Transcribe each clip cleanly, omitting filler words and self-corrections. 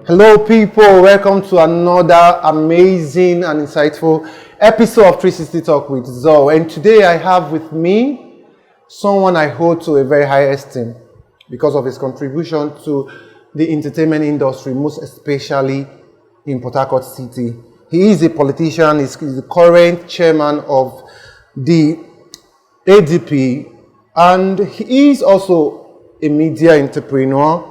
Hello people, welcome to another amazing and insightful episode of 360 Talk with Zor. And today I have with me someone I hold to a very high esteem because of his contribution to the entertainment industry, most especially in Port Harcourt City. He is a politician, he's the current chairman of the ADP, and he is also a media entrepreneur.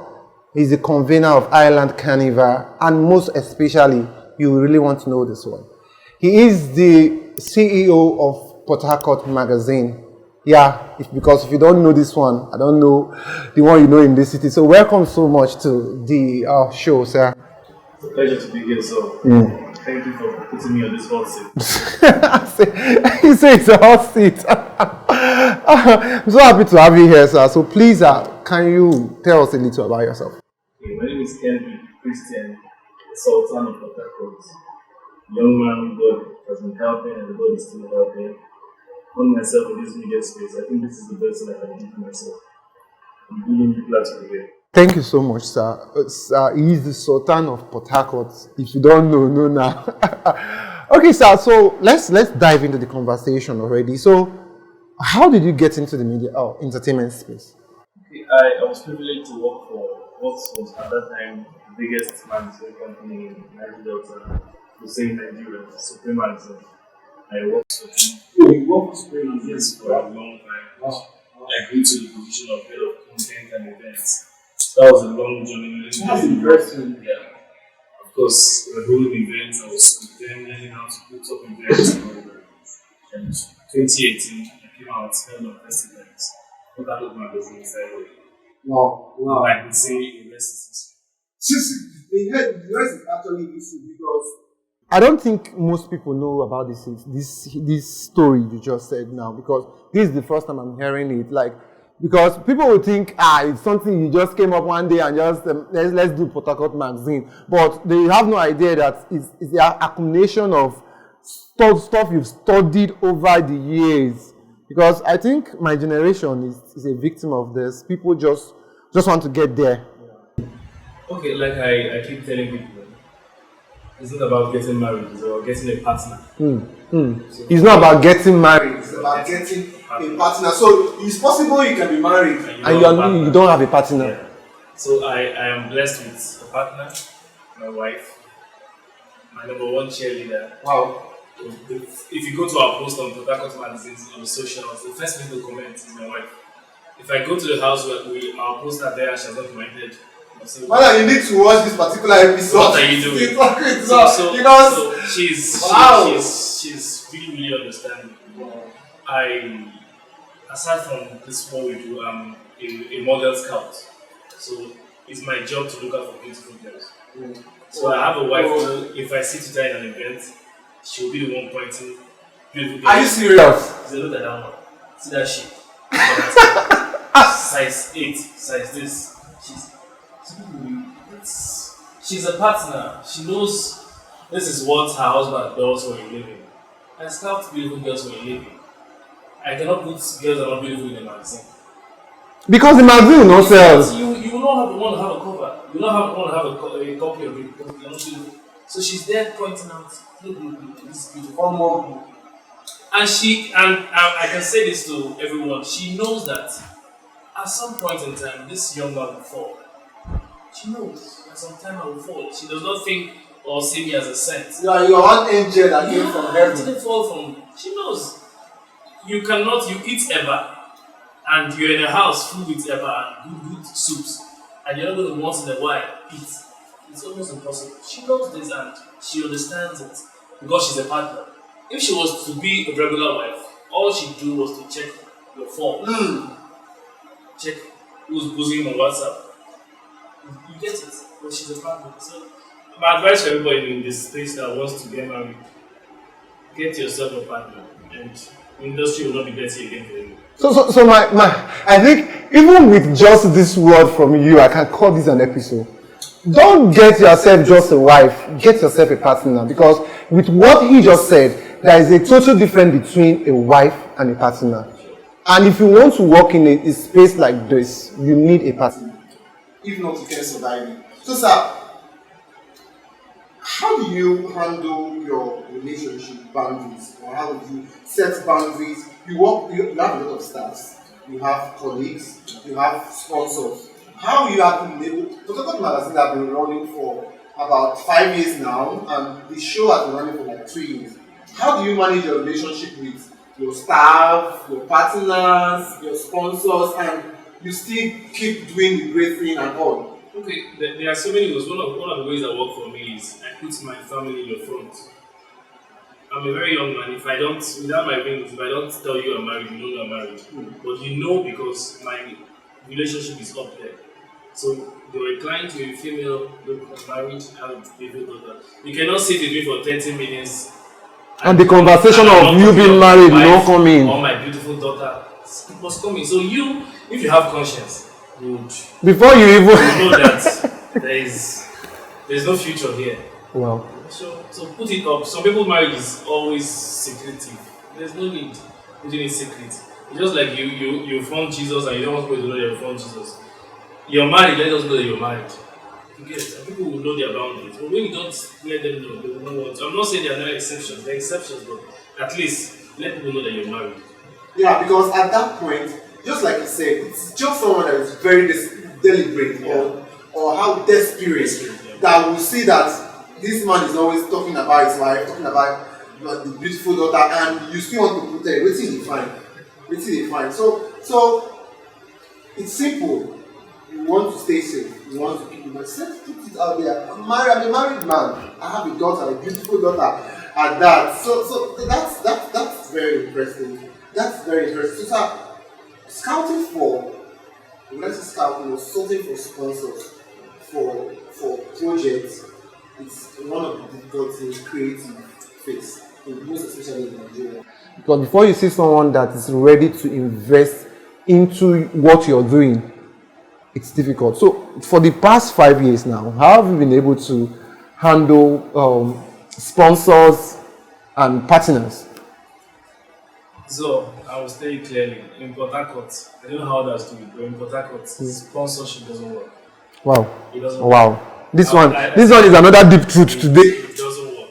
He's the convener of Ireland Carnival, and most especially, you really want to know this one. He is the CEO of Port Harcourt Magazine. Yeah, because if you don't know this one, I don't know the one you know in this city. So welcome so much to the show, sir. It's a pleasure to be here, so thank you for putting me on this hot seat. You say it's a hot seat. I'm so happy to have you here, sir. So please, can you tell us a little about yourself? Okay, my name is Henry Christian, the Sultan of Port Harcourt. Young man, God has been helping and God is still helping. On myself in this media space, I think this is the best thing I can do for myself. I'm really glad to be here. Thank you so much, sir. He is the Sultan of Port Harcourt. If you don't know now. Okay, sir. So let's dive into the conversation already. So, how did you get into the media entertainment space? Okay, I was privileged to work for what was at that time the biggest magazine company in Nigeria, Hussein Nigeria, Supreme Magazine. I worked for him. We worked for Supreme Magazine for a long time. I grew to the position of head of content and events. That was a long journey. That's interesting. Yeah. Of course, we were holding events. I was with them learning how to put up events and all that. And 2018, I came out head of festivals. Put that of magazine inside. Wow. I can say universities. The US is actually useful because I don't think most people know about this story you just said now, because this is the first time I'm hearing it. Because people will think, it's something you just came up one day and just let's do Port Harcourt Magazine, but they have no idea that it's the accumulation of stuff you've studied over the years. Because I think my generation is a victim of this. People just want to get there. Okay, like I keep telling people, it's not about getting married, it's about getting a partner. So it's not about getting married, it's about getting a partner. So it's possible you can be married and you don't have a partner. Yeah. So I am blessed with a partner, my wife, my number one cheerleader. Wow. If you go to our post on Port Harcourt magazines on socials, the first thing to comment is my wife. If I go to the house where our post are there and she has not commented, you need to watch this particular episode. What are you doing? So she's really understanding. Aside from this what we do, I'm a model scout. So it's my job to look out for beautiful girls. So I have a wife who, if I sit with her in an event, she'll be the one pointing beautiful girls. Are you serious? Say, look at that one. See that shit. Size 8, size this. She's a partner. She knows this is what her husband does for a living. I scout beautiful girls for a living. I cannot put girls that are not beautiful in a magazine. Because the magazine will not sell. You will not want to have a cover. You will not want to have a copy of it because you're not beautiful. So she's there pointing out, look, this is beautiful. One more. And I can say this to everyone. She knows that at some point in time, this young man will fall. She knows at some time I will fall. She does not think or see me as a saint. You are one angel that came from heaven. I didn't fall from. She knows. You eat eba, and you're in a house full with eba and good soups, and you're not going to once in a while eat. It's almost impossible. She knows this and she understands it because she's a partner. If she was to be a regular wife, all she'd do was to check your phone. Check who's buzzing on WhatsApp. You get it, but she's a partner. So my advice for everybody in this space that wants to get married, get yourself a partner, and the industry will not be dirty again for you. So I think even with just this word from you, I can call this an episode. Don't get yourself just a wife, get yourself a partner, because with what he just said, there is a total difference between a wife and a partner. And if you want to work in a space like this, you need a partner. If not, you can't survive it. So, sir, how do you handle your relationship boundaries, or how do you set boundaries? You have a lot of staffs, you have colleagues, you have sponsors. How you have been able? Protocol Magazine have been running for about 5 years now, and the show has been running for like 3 years. How do you manage your relationship with your staff, your partners, your sponsors, and you still keep doing the great thing and all? Okay, there are so many ways. One of the ways that work for me is I put my family in the front. I'm a very young man. If I don't, without my rings, if I don't tell you I'm married, you know I'm married. But you know because my relationship is up there. So they were inclined to a female, look, I'm married, I have a baby daughter. You cannot sit with me for 30 minutes. And the conversation of you being married will not come in. Or my beautiful daughter, it must come in. So you, if you have conscience, before you even know that there's no future here. Wow. So put it up. Some people's marriage is always secretive. There's no need putting it secret. It's just like you found Jesus and you don't want people to know that you found Jesus. You're married, let us know that you're married. You get it? And people will know their boundaries. But when you don't let them know, they will know what. I'm not saying there are no exceptions. There are exceptions, but at least let people know that you're married. Yeah, because at that point, just like you said, it's just someone that is very deliberate, or how desperate, that will see that this man is always talking about his wife, talking about the beautiful daughter, and you still want to protect. Wait till they find. So it's simple. You want to stay safe. You want to keep it. But put it out there. I'm a married man. I have a daughter, a beautiful daughter, at that. So that's very interesting. That's very interesting. So, scouting for, let's say scouting or sorting for sponsors for projects, it's one of the difficult things creative phase, most especially in Nigeria. Because before you see someone that is ready to invest into what you're doing, it's difficult. So for the past 5 years now, how have you been able to handle sponsors and partners? So I will say clearly, in Port Harcourt, I don't know how others do it, but in Port Harcourt, sponsorship doesn't work. Wow. It doesn't work. Wow. This one is another deep truth today. It doesn't work.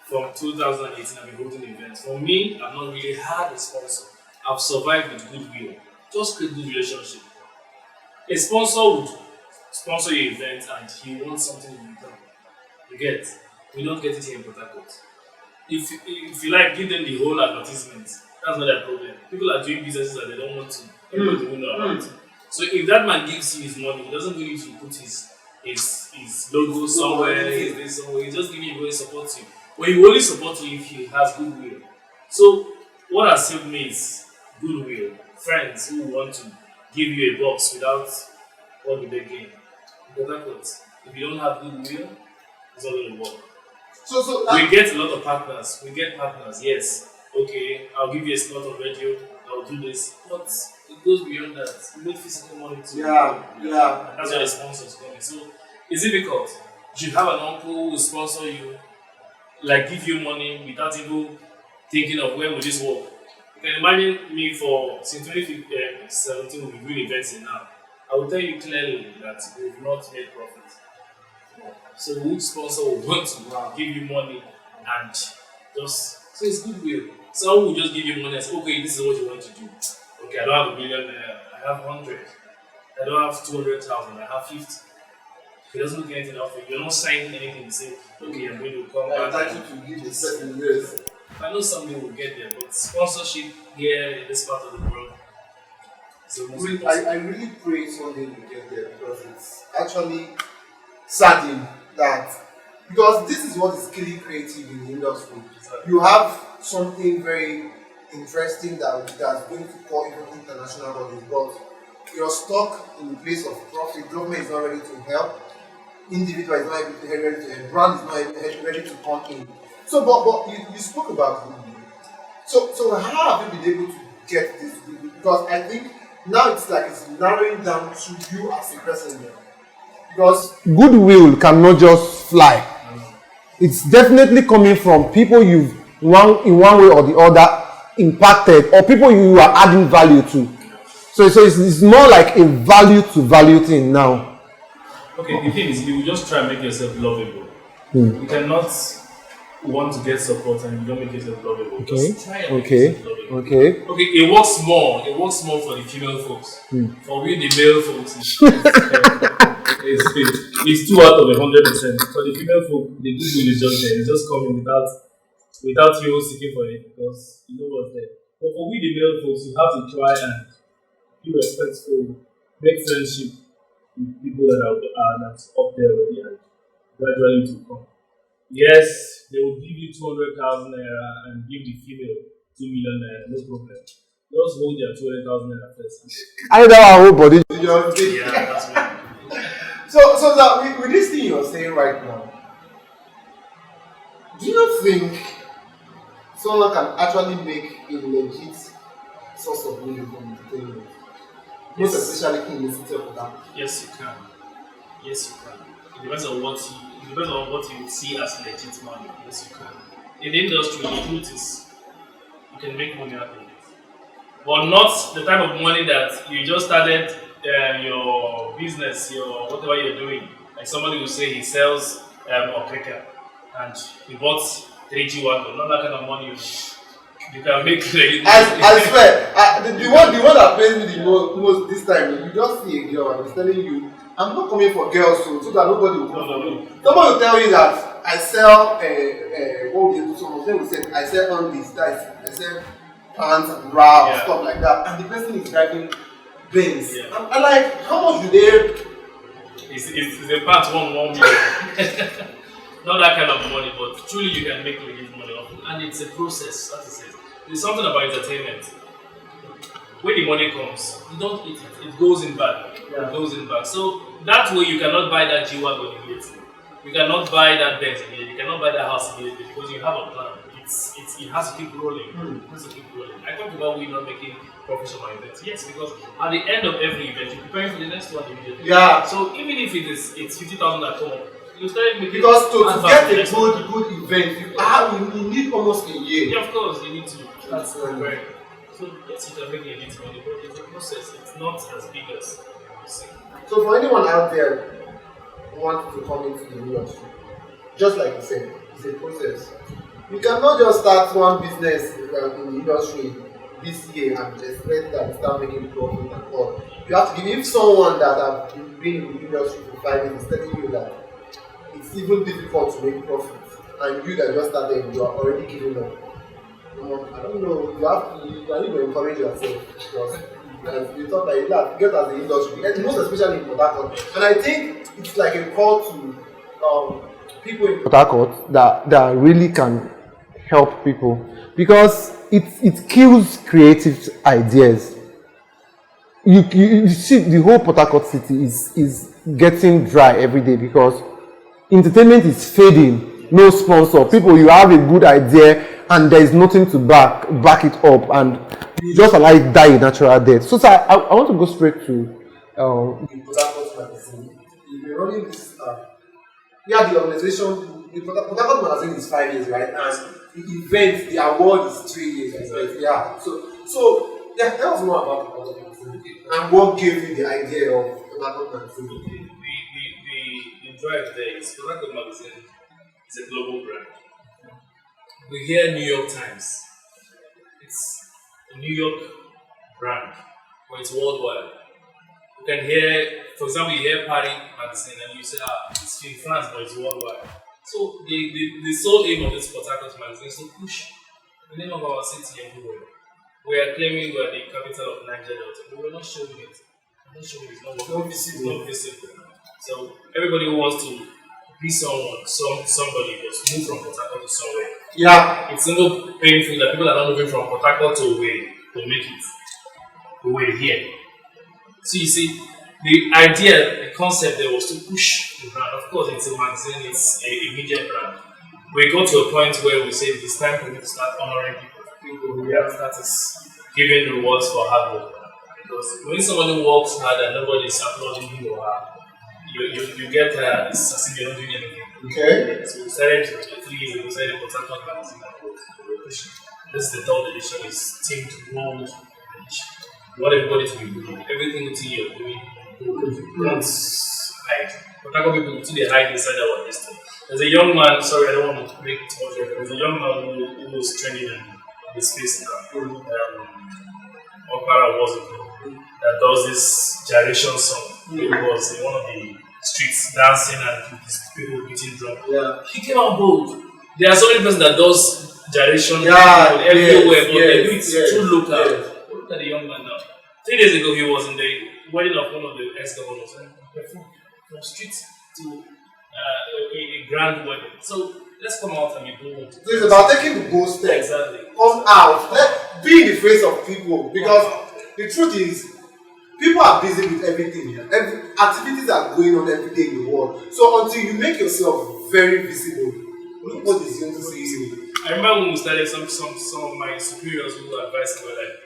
From 2018, I've been holding events. For me, I've not really had a sponsor. I've survived with goodwill. Just create good relationship. A sponsor would sponsor your event and he wants something in return. You get? We don't get it here in Port Harcourt. If you like, give them the whole advertisement. That's not their problem. People are doing businesses that they don't want to. Everybody will know about it. So if that man gives you his money, he doesn't really need to put his logo somewhere, somewhere. He just give you, he supports you. But he will only support you if he has goodwill. So what has saved me is goodwill. Friends who want to give you a box without all the big game. If you don't have goodwill, it's not going to work. So we get a lot of partners. We get partners, yes. Okay, I'll give you a slot on radio, I'll do this. But it goes beyond that. You need physical money too. Yeah. That's where the sponsors come in. So it's difficult. You should have an uncle who will sponsor you, like give you money without even thinking of where will this work. You can imagine me since 2017 we've been doing events in now. I will tell you clearly that we've not made profit. So which sponsor will want to give you money and just so it's goodwill. Someone will just give you money and say, okay, this is what you want to do. Okay, I don't have $1 million, I have 100. I don't have 200,000, I have 50. He doesn't look anything out for you. You're not signing anything to say, okay, I'm going to come back. To give a certain years. I know someday we'll get there, but sponsorship here in this part of the world. So I really pray someday we get there because it's actually saddening that because this is what is killing creative in the industry. You have something very interesting that's going to call even international bodies, but you're stuck in the place of profit. Government is not ready to help. Individual is not ready to help. Brand is not ready to come in. So, but you spoke about goodwill. So how have you been able to get this goodwill? Because I think now it's narrowing down to you as a person. Because goodwill cannot just fly. It's definitely coming from people you've in one way or the other impacted, or people you are adding value to. So it's more like a value to value thing now. Okay, the thing is, you just try and make yourself lovable. You cannot want to get support and you don't make yourself lovable. Okay. Just try and make Okay. yourself lovable. Okay. Okay, it works more. It works more for the female folks. For we, the male folks, it's 2 out of 100%. For the female folk, the good is just there. It's just coming without you seeking for it because you know what's there. But for we, the male folks, you have to try and be respectful, make friendship with people that are that's up there already and gradually to come. Yes, they will give you 200,000 naira and give the female 2 million naira, no problem. Just hold their 200,000 naira first. I know our whole body. Yeah, that's right. So that with this thing you're saying right now, do you not think someone can actually make a legit source of money from entertainment? Most especially in the city of that. Yes, you can. Yes, you can. It depends on what you see as legit money. Yes, you can. In the industry, the truth is, you can make money out of it, but not the type of money that you just started your business, your whatever you're doing. Like somebody will say he sells Okeka and he bought 3G wagon. Not that kind of money you can make. I swear, the one that pays me the most this time, you just see a girl and he's telling you, I'm not coming for girls so that nobody will come for me. Somebody will tell you that I sell what we do so much. Then we said I sell on this, I sell pants and bra stuff like that, and the person is driving Benz. Yeah. I'm like, how much do they? It's a part 1 million. Not that kind of money, but truly you can make legit money off it. And it's a process, that is it. There's something about entertainment. When the money comes, you don't eat it. It goes in back. Yeah. It goes in back. So that way you cannot buy that G-Wagon immediately. You cannot buy that Benz immediately. You cannot buy that house immediately because you have a plan. It has to keep rolling. It has to keep rolling. I talked about we not making profits from our events. Yes, because at the end of every event, you're preparing for the next one immediately. Yeah. So even if it's 50,000 that come up, you start making Because to get a one. good event, you need almost a year. Yeah, of course, you need to. That's Right. right. So yes, you can make a little money, but it's a process. It's not as big as you see. So for anyone out there who wants to come into the industry, just like you said, it's a process. You cannot just start one business in the industry this year and expect that you start making profit and all. You have to give, if someone that has been in the industry for 5 years is telling you that it's even difficult to make profit, and you that just started, you are already giving up. I don't know, you need to encourage yourself because you thought that you have to get as the industry, and most especially in Port Harcourt. And I think it's like a call to people in Port Harcourt that really can help people because it kills creative ideas. You see the whole Port Harcourt city is getting dry every day because entertainment is fading, no sponsor. People, you have a good idea and there is nothing to back it up and you just allow it die a natural death. So I want to go straight to the Port Harcourt magazine. You've been running this the organization, the Port Harcourt magazine is 5 years, right? And the event, the award is 3 years. Exactly. Yeah. So tell us more about the Port Harcourt magazine and what gave you the idea of Port Harcourt magazine. The drive there is Port Harcourt magazine is a global brand. We hear New York Times. It's a New York brand, but it's worldwide. You can hear, for example, you hear Paris magazine and you say, it's in France, but it's worldwide. So the sole aim of this Port Harcourt magazine is to push the name of our city everywhere. We are claiming we are the capital of Niger Delta, but we're not showing it. We're not showing it. It's not visible. So everybody who wants to be somebody must move from Port Harcourt to somewhere. Yeah. It's simple painful that people are not moving from Port Harcourt to Owerri to make it Owerri here. So you see, the idea, the concept there was to push the brand. Of course, it's a magazine, it's a media brand. We got to a point where we say it's time for me to start honoring people. That is giving rewards for hard work. Because when somebody works hard and nobody is applauding him or her, you get it's as if you're not doing anything. Okay. So we started 3 years ago, we started Port Harcourt magazine. This is the third edition, it's themed World Edition. You want everybody to be doing everything you're doing. Don't hide. Port Harcourt people, until they hide inside our destiny. There's a young man, sorry, I don't want to make too much record. There's a young man who was training in the space now. Opera was it called? That does this gyration song. He was in one of the streets dancing and these people beating drum. Yeah. He came out bold. There are so many persons that does gyration yes, everywhere, but they do it too local. Yes. Look at the young man now. 3 days ago, he was in the wedding of one of the ex-governors. From streets to a grand wedding. So let's come out and be bold. So it's about taking the bold step. Exactly. Come out. Be in the face of people. Because the truth is, people are busy with everything. Activities are going on every day in the world. So until you make yourself very visible, nobody is going to see you. I remember when we started, some of my superiors who advised me were like,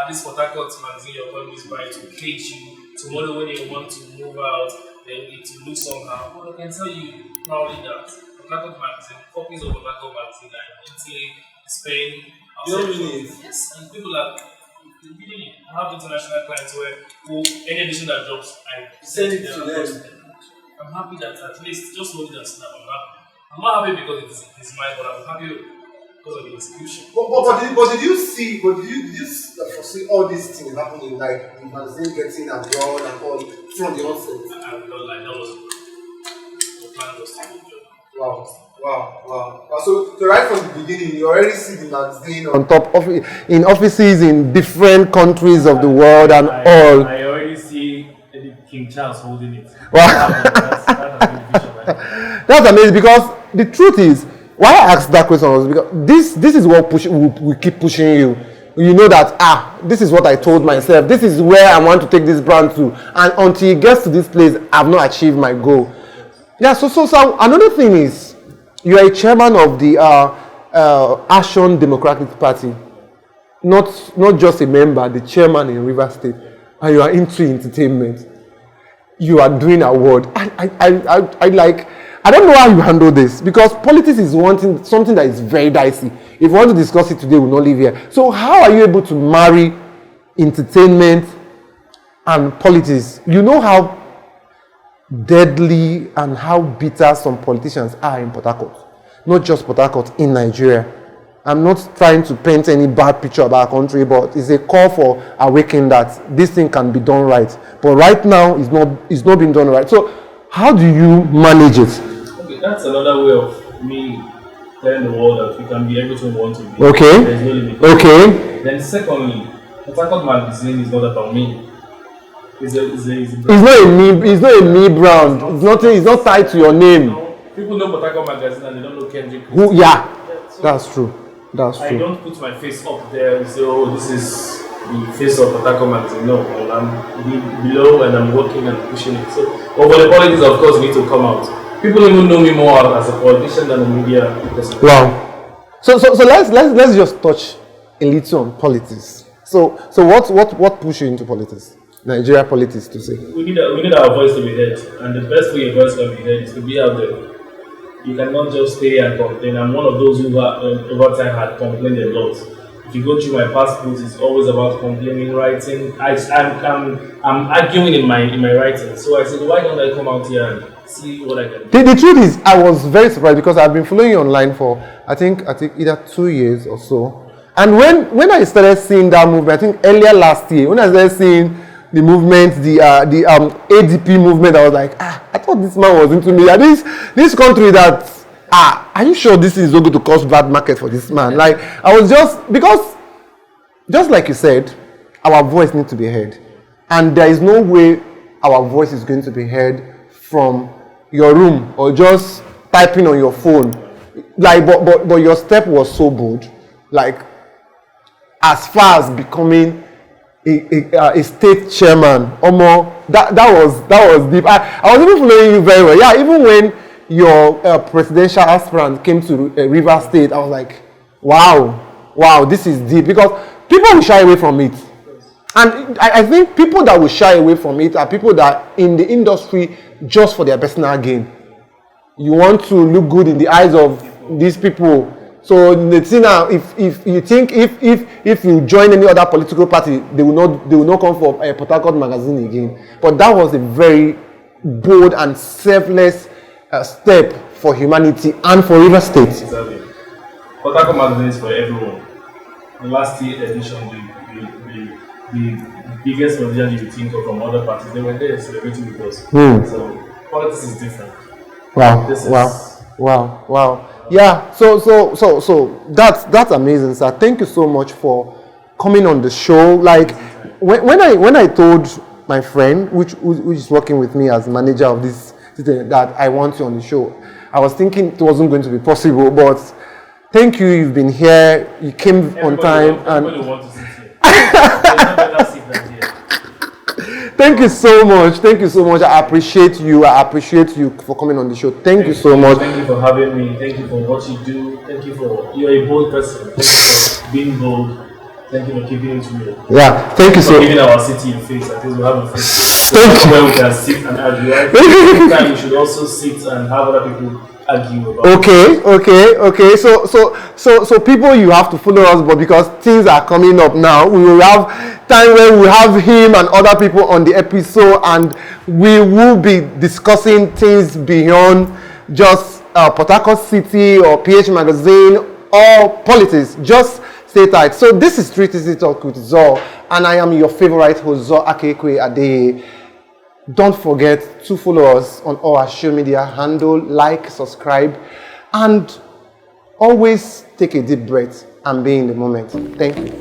this Port Harcourt magazine you're calling this by to cage you. Tomorrow when you want to move out, then it will look somehow. Well, I can tell you proudly that Port Harcourt magazine, copies of Port Harcourt magazine are in Italy, Spain, yes, and people are really. I have international clients where any edition that drops, I send it to them. I'm happy that at least just hold it and snap. I'm happy. I'm not happy because it's mine, but I'm happy because of the institution. But did you see? But did you foresee all these things happening, like the magazine getting abroad and all from the onset? I would not like that was the plan was to do the job. Wow. So right from the beginning, you already see the magazine On top of in offices in different countries of the world and all. I already see King Charles holding it. Wow. That's a big vision, right? That's amazing, because the truth is, why I asked that question was because this is what we keep pushing you. You know that this is what I told myself. This is where I want to take this brand to, and until it gets to this place, I've not achieved my goal. Yeah. So another thing is, you are a chairman of the Action Democratic Party, not just a member, the chairman in Rivers State, and you are into entertainment. You are doing award. I don't know how you handle this, because politics is something that is very dicey. If you want to discuss it today, we'll not leave here. So how are you able to marry entertainment and politics? You know how deadly and how bitter some politicians are in Port Harcourt. Not just Port Harcourt, in Nigeria. I'm not trying to paint any bad picture about our country, but it's a call for awakening that this thing can be done right. But right now, it's not being done right. So how do you manage it? Okay, that's another way of me telling the world that we can be everything we want to be. Okay. There's no limit. Okay. Then secondly, Port Harcourt magazine is not about me. It's not a me brand. It's not tied to your name. People know Port Harcourt magazine and they don't know Kendrick. So that's true. I don't put my face up there and say, oh, this is the face of Port Harcourt magazine. No, I'm below and I'm working and pushing it. So, but for the politics, of course, need to come out. People even know me more as a politician than a media person. Wow. So let's just touch a little on politics. So what pushed you into politics? Nigeria politics, to say. We need our voice to be heard, and the best way your voice can be heard is to be out there. You cannot just stay and complain. I'm one of those who over time had complained a lot. If you go through my past books, it's always about complaining, writing. I'm arguing in my writing. So I said, why don't I come out here and see what I can do? The truth is, I was very surprised, because I've been following you online for I think either 2 years or so. And when I started seeing that movement, I think earlier last year, when I started seeing the movement, the ADP movement, I was like, I thought this man was into me. And this country that, are you sure this is not going to cause bad market for this man? Like, I was because, just like you said, our voice needs to be heard. And there is no way our voice is going to be heard from your room or just typing on your phone. Like, but your step was so bold. Like, as far as becoming a state chairman, that was deep. I was even following you very well. Yeah, even when your presidential aspirant came to Rivers State, I was like, wow, this is deep, because people will shy away from it. And I think people that will shy away from it are people that are in the industry just for their personal gain. You want to look good in the eyes of these people. So the thing now, if you think if you join any other political party, they will not come for a Port Harcourt magazine again. But that was a very bold and selfless step for humanity and for River State. Exactly. Port Harcourt Magazine is for everyone. The last year edition, the biggest magazine you think of from other parties, they were there celebrating with us. So politics is different. Wow. Yeah. So that's amazing, sir. Thank you so much for coming on the show. Like when I told my friend, which is working with me as manager of this, that I want you on the show, I was thinking it wasn't going to be possible, but thank you. You've been here. You came on time, Everybody wants to sit here. There's no better seat than here. Thank you so much. I appreciate you for coming on the show. Thank you so much. Thank you for having me. Thank you for what you do. Thank you for you're a bold person. Thank you for being bold. Thank you for keeping it real. Yeah, thank you so much. Giving our city a face. At least we have a face. Thank you. Where we can sit and argue. Right? Sometimes we should also sit and have other people argue about. Okay. So people, you have to follow us, but because things are coming up now, we will have time where we have him and other people on the episode, and we will be discussing things beyond just Port Harcourt City or PH Magazine or politics. Just stay tight. So this is 360 Talk with Zor, and I am your favorite host, Zor-Akekue Adeye. Don't forget to follow us on all our social media handle, like, subscribe, and always take a deep breath and be in the moment. Thank you.